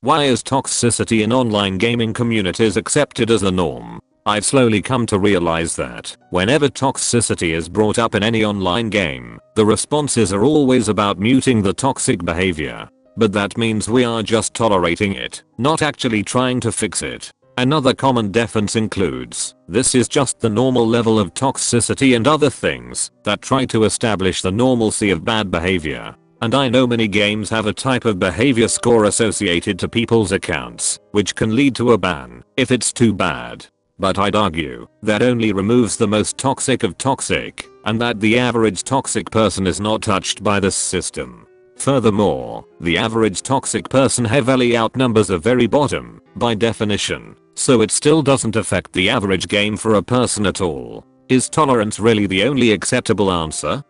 Why is toxicity in online gaming communities accepted as the norm? I've slowly come to realize that whenever toxicity is brought up in any online game, the responses are always about muting the toxic behavior. But that means we are just tolerating it, not actually trying to fix it. Another common defense includes, this is just the normal level of toxicity and other things that try to establish the normalcy of bad behavior. And I know many games have a type of behavior score associated to people's accounts, which can lead to a ban if it's too bad. But I'd argue that only removes the most toxic of toxic, and that the average toxic person is not touched by this system. Furthermore, the average toxic person heavily outnumbers the very bottom, by definition, so it still doesn't affect the average game for a person at all. Is tolerance really the only acceptable answer?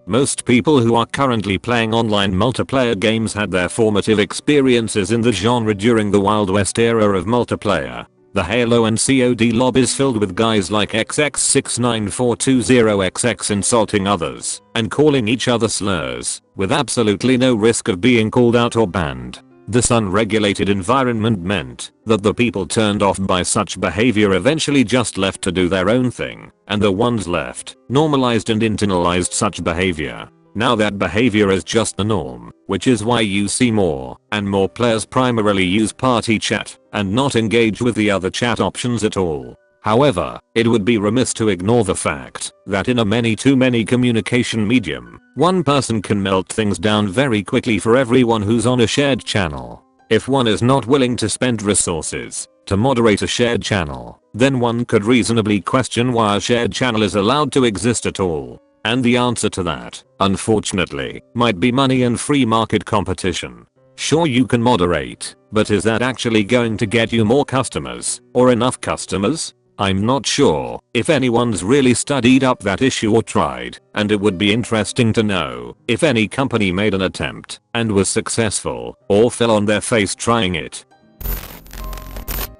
Most people who are currently playing online multiplayer games had their formative experiences in the genre during the Wild West era of multiplayer. The Halo and COD lobbies filled with guys like XX69420XX insulting others and calling each other slurs, with absolutely no risk of being called out or banned. This unregulated environment meant that the people turned off by such behavior eventually just left to do their own thing, and the ones left normalized and internalized such behavior. Now that behavior is just the norm, which is why you see more and more players primarily use party chat and not engage with the other chat options at all. However, it would be remiss to ignore the fact that in a many-to-many communication medium, one person can melt things down very quickly for everyone who's on a shared channel. If one is not willing to spend resources to moderate a shared channel, then one could reasonably question why a shared channel is allowed to exist at all. And the answer to that, unfortunately, might be money and free market competition. Sure, you can moderate, but is that actually going to get you more customers or enough customers? I'm not sure if anyone's really studied up that issue or tried, and it would be interesting to know if any company made an attempt and was successful or fell on their face trying it.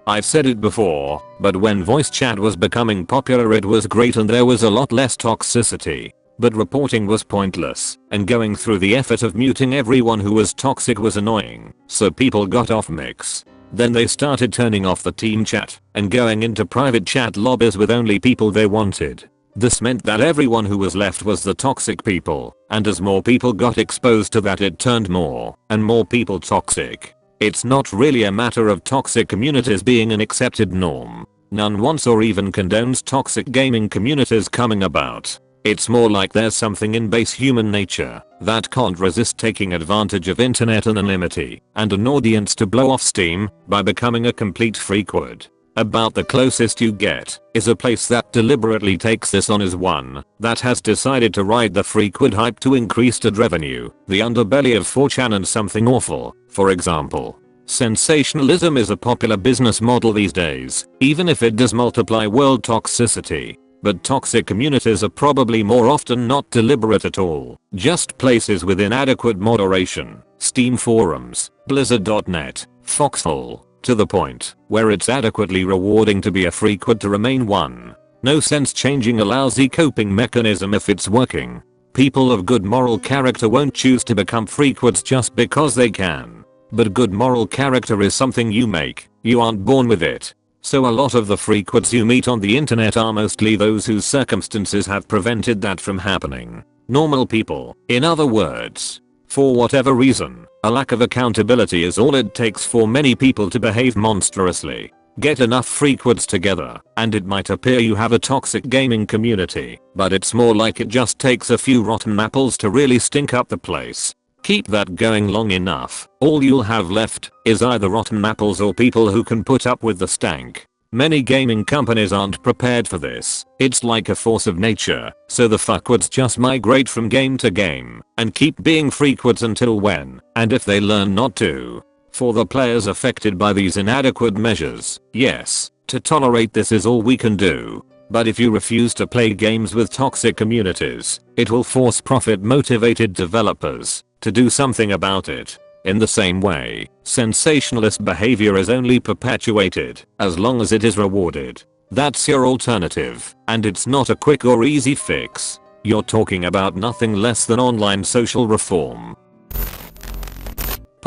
I've said it before, but when voice chat was becoming popular it was great and there was a lot less toxicity. But reporting was pointless, and going through the effort of muting everyone who was toxic was annoying, so people got off mix. Then they started turning off the team chat and going into private chat lobbies with only people they wanted. This meant that everyone who was left was the toxic people, and as more people got exposed to that it turned more and more people toxic. It's not really a matter of toxic communities being an accepted norm. None wants or even condones toxic gaming communities coming about. It's more like there's something in base human nature that can't resist taking advantage of internet anonymity and an audience to blow off steam by becoming a complete freakwood. About the closest you get is a place that deliberately takes this on as one that has decided to ride the freakwood hype to increased ad revenue, the underbelly of 4chan and something awful. For example, sensationalism is a popular business model these days, even if it does multiply world toxicity. But toxic communities are probably more often not deliberate at all, just places with inadequate moderation. Steam forums, Blizzard.net, Foxhole, to the point where it's adequately rewarding to be a freakwood to remain one. No sense changing a lousy coping mechanism if it's working. People of good moral character won't choose to become freakwoods just because they can. But good moral character is something you make, you aren't born with it. So a lot of the freakwoods you meet on the internet are mostly those whose circumstances have prevented that from happening. Normal people, in other words. For whatever reason, a lack of accountability is all it takes for many people to behave monstrously. Get enough freakwoods together, and it might appear you have a toxic gaming community, but it's more like it just takes a few rotten apples to really stink up the place. Keep that going long enough, all you'll have left is either rotten apples or people who can put up with the stank. Many gaming companies aren't prepared for this. It's like a force of nature, so the fuckwoods just migrate from game to game and keep being freakwoods until when and if they learn not to. For the players affected by these inadequate measures, yes, to tolerate this is all we can do. But if you refuse to play games with toxic communities, it will force profit-motivated developers to do something about it. In the same way, sensationalist behavior is only perpetuated as long as it is rewarded. That's your alternative, and it's not a quick or easy fix. You're talking about nothing less than online social reform.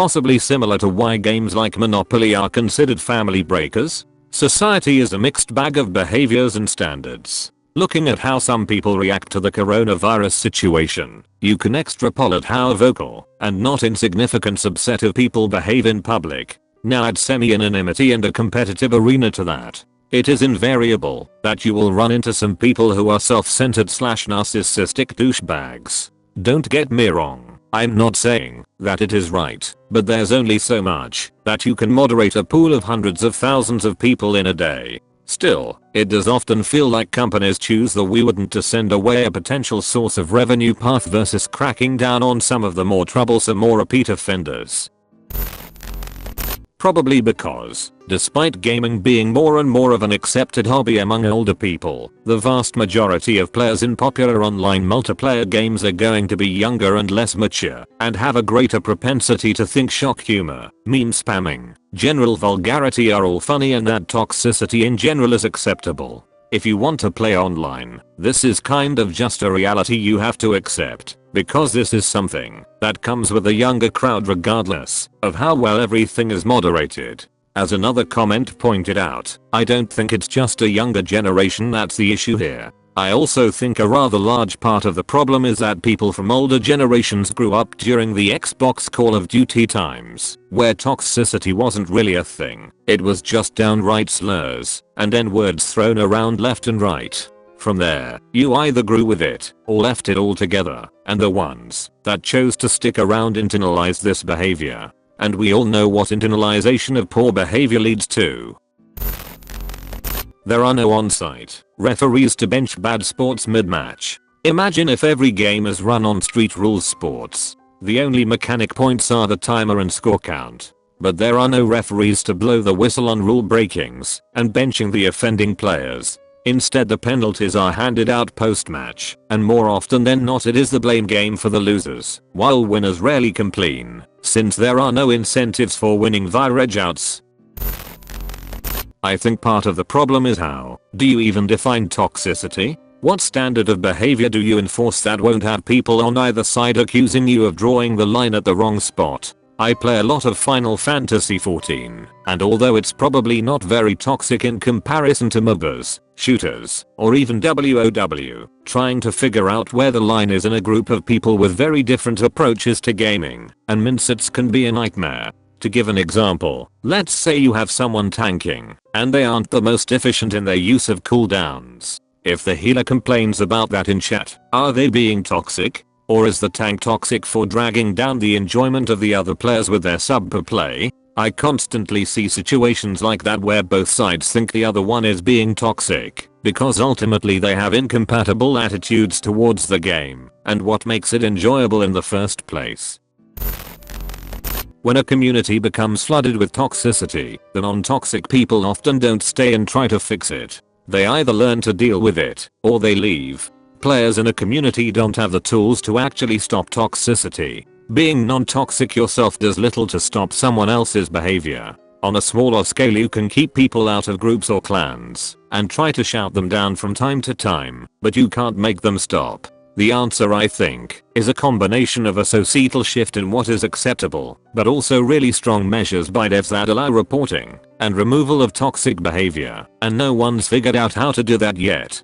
Possibly similar to why games like Monopoly are considered family breakers. Society is a mixed bag of behaviors and standards. Looking at how some people react to the coronavirus situation, you can extrapolate how a vocal and not insignificant subset of people behave in public. Now add semi-anonymity and a competitive arena to that. It is invariable that you will run into some people who are self-centered / narcissistic douchebags. Don't get me wrong, I'm not saying that it is right, but there's only so much that you can moderate a pool of hundreds of thousands of people in a day. Still, it does often feel like companies choose the we wouldn't to send away a potential source of revenue path versus cracking down on some of the more troublesome or repeat offenders. Probably because, despite gaming being more and more of an accepted hobby among older people, the vast majority of players in popular online multiplayer games are going to be younger and less mature, and have a greater propensity to think shock humor, meme spamming, general vulgarity are all funny, and that toxicity in general is acceptable. If you want to play online, this is kind of just a reality you have to accept, because this is something that comes with a younger crowd regardless of how well everything is moderated. As another comment pointed out, I don't think it's just a younger generation that's the issue here. I also think a rather large part of the problem is that people from older generations grew up during the Xbox Call of Duty times, where toxicity wasn't really a thing. It was just downright slurs and N-words thrown around left and right. From there, you either grew with it or left it altogether, and the ones that chose to stick around internalized this behavior. And we all know what internalization of poor behavior leads to. There are no on-site referees to bench bad sports mid-match. Imagine if every game is run on street rules sports. The only mechanic points are the timer and score count. But there are no referees to blow the whistle on rule breakings and benching the offending players. Instead, the penalties are handed out post-match, and more often than not it is the blame game for the losers, while winners rarely complain, since there are no incentives for winning via edge-outs. I think part of the problem is how do you even define toxicity? What standard of behavior do you enforce that won't have people on either side accusing you of drawing the line at the wrong spot? I play a lot of Final Fantasy XIV, and although it's probably not very toxic in comparison to MOBAs, shooters, or even WoW, trying to figure out where the line is in a group of people with very different approaches to gaming and mindsets can be a nightmare. To give an example, let's say you have someone tanking, and they aren't the most efficient in their use of cooldowns. If the healer complains about that in chat, are they being toxic? Or is the tank toxic for dragging down the enjoyment of the other players with their subpar play? I constantly see situations like that where both sides think the other one is being toxic, because ultimately they have incompatible attitudes towards the game, and what makes it enjoyable in the first place. When a community becomes flooded with toxicity, the non-toxic people often don't stay and try to fix it. They either learn to deal with it, or they leave. Players in a community don't have the tools to actually stop toxicity. Being non-toxic yourself does little to stop someone else's behavior. On a smaller scale, you can keep people out of groups or clans, and try to shout them down from time to time, but you can't make them stop. The answer, I think, is a combination of a societal shift in what is acceptable, but also really strong measures by devs that allow reporting and removal of toxic behavior, and no one's figured out how to do that yet.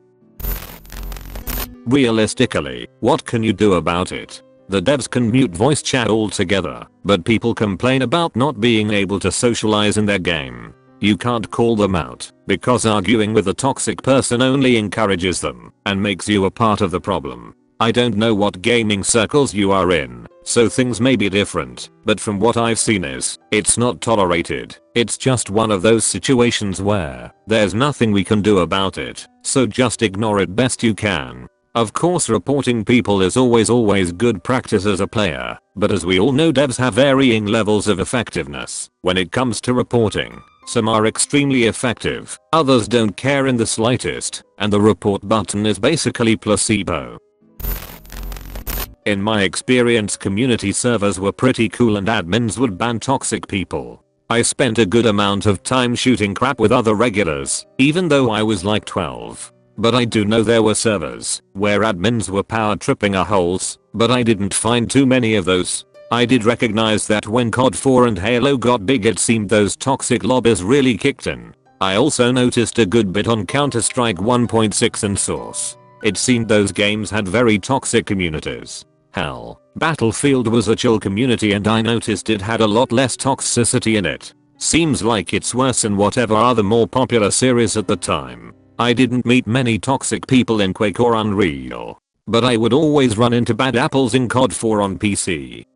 Realistically, what can you do about it? The devs can mute voice chat altogether, but people complain about not being able to socialize in their game. You can't call them out, because arguing with a toxic person only encourages them and makes you a part of the problem. I don't know what gaming circles you are in, so things may be different, but from what I've seen it's not tolerated. It's just one of those situations where there's nothing we can do about it, so just ignore it best you can. Of course, reporting people is always good practice as a player, but as we all know, devs have varying levels of effectiveness when it comes to reporting. Some are extremely effective, others don't care in the slightest, and the report button is basically placebo. In my experience, community servers were pretty cool and admins would ban toxic people. I spent a good amount of time shooting crap with other regulars, even though I was like 12. But I do know there were servers where admins were power tripping our holes, but I didn't find too many of those. I did recognize that when COD 4 and Halo got big it seemed those toxic lobbies really kicked in. I also noticed a good bit on Counter-Strike 1.6 and Source. It seemed those games had very toxic communities. Hell, Battlefield was a chill community and I noticed it had a lot less toxicity in it. Seems like it's worse in whatever other more popular series at the time. I didn't meet many toxic people in Quake or Unreal, but I would always run into bad apples in COD 4 on PC.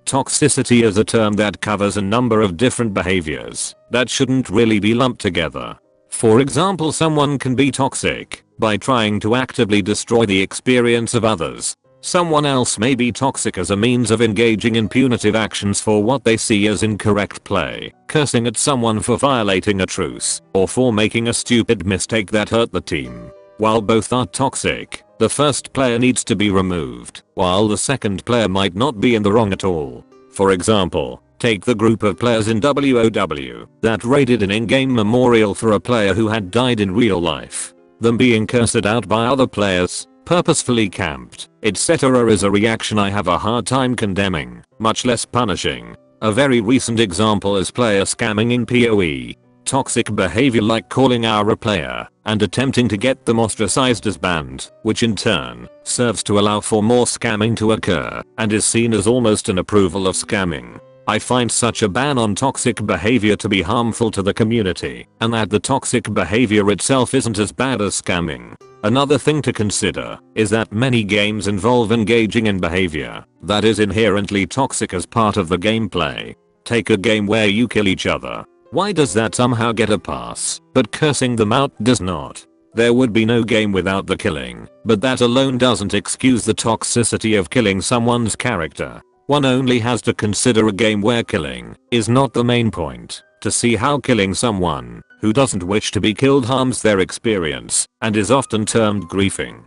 Toxicity is a term that covers a number of different behaviors that shouldn't really be lumped together. For example, someone can be toxic by trying to actively destroy the experience of others. Someone else may be toxic as a means of engaging in punitive actions for what they see as incorrect play, cursing at someone for violating a truce, or for making a stupid mistake that hurt the team. While both are toxic, the first player needs to be removed, while the second player might not be in the wrong at all. For example, take the group of players in WoW that raided an in-game memorial for a player who had died in real life. Them being cursed out by other players, purposefully camped, etc. is a reaction I have a hard time condemning, much less punishing. A very recent example is player scamming in PoE. Toxic behavior like calling out a player and attempting to get them ostracized as banned, which in turn serves to allow for more scamming to occur and is seen as almost an approval of scamming. I find such a ban on toxic behavior to be harmful to the community, and that the toxic behavior itself isn't as bad as scamming. Another thing to consider is that many games involve engaging in behavior that is inherently toxic as part of the gameplay. Take a game where you kill each other. Why does that somehow get a pass, but cursing them out does not? There would be no game without the killing, but that alone doesn't excuse the toxicity of killing someone's character. One only has to consider a game where killing is not the main point to see how killing someone who doesn't wish to be killed harms their experience and is often termed griefing.